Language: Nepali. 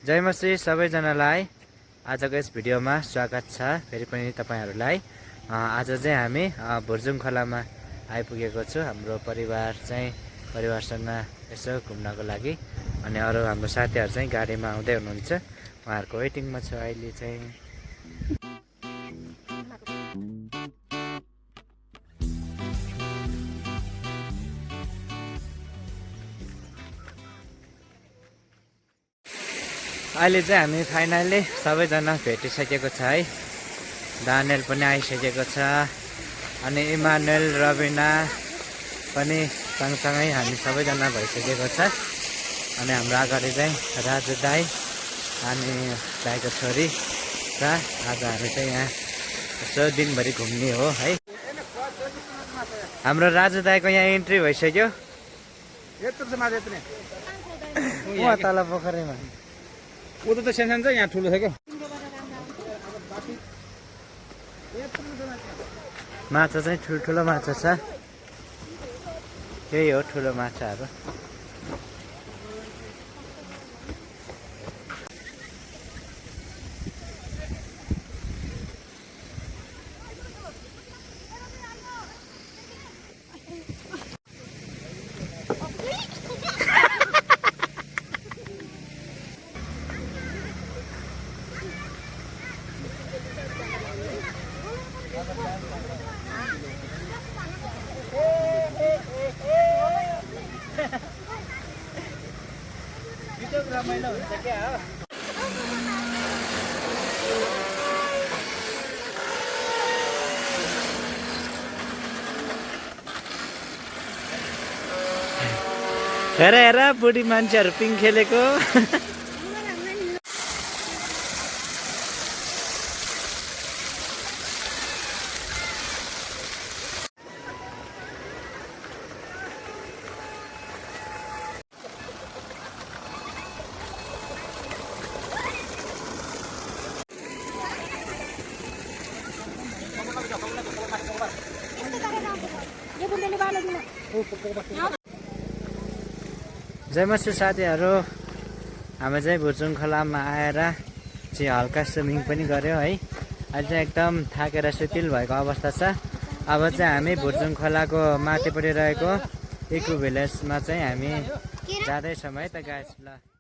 जय मसी सबैजनालाई आजको यस भिडियोमा स्वागत छ फेरि पनि तपाईहरुलाई। आज चाहिँ हामी भुर्जुङ खोलामा आइपुगेको छु। हाम्रो परिवारसँग यसो घुम्नको लागि अनि अरु हाम्रो साथीहरु चाहिँ गाडीमा आउँदै हुनुहुन्छ। उहाँहरुको वेटिङमा छ अहिले चाहिँ। अहिले चाहिँ हामी फाइनली सबैजना भेटिसकेको छ है। दानियल पनि आइसकेको छ अनि इमानुएल रबिना पनि सँगसँगै हामी सबैजना भइसकेको छ। अनि हाम्रो अगाडि चाहिँ राजु दाई अनि दाइको छोरी छ। आज हामी चाहिँ यहाँ यसो दिनभरि घुम्ने हो है। हाम्रो राजु दाइको यहाँ इन्ट्री भइसक्यो। वहाँ तल पोखरीमा उता त सानो छ, यहाँ ठुलो छ क्या। माछा चाहिँ ठुल्ठुलो माछा छ। त्यही हो ठुलो माछाहरू। रमाइलो हुन्छ क्या हो। हेर हेर बुढी मान्छेहरू पिङ खेलेको। जय मसी साथीहरू, हामी चाहिँ भुर्जुङ खोलामा आएर चाहिँ हल्का स्विमिङ पनि गर्यो है। अहिले चाहिँ एकदम थाकेर शिथिल भएको अवस्था छ। अब चाहिँ हामी भुर्जुङ खोलाको माथिपट्टि रहेको इको भिलेजमा चाहिँ हामी जाँदैछौँ है त गाइस। ल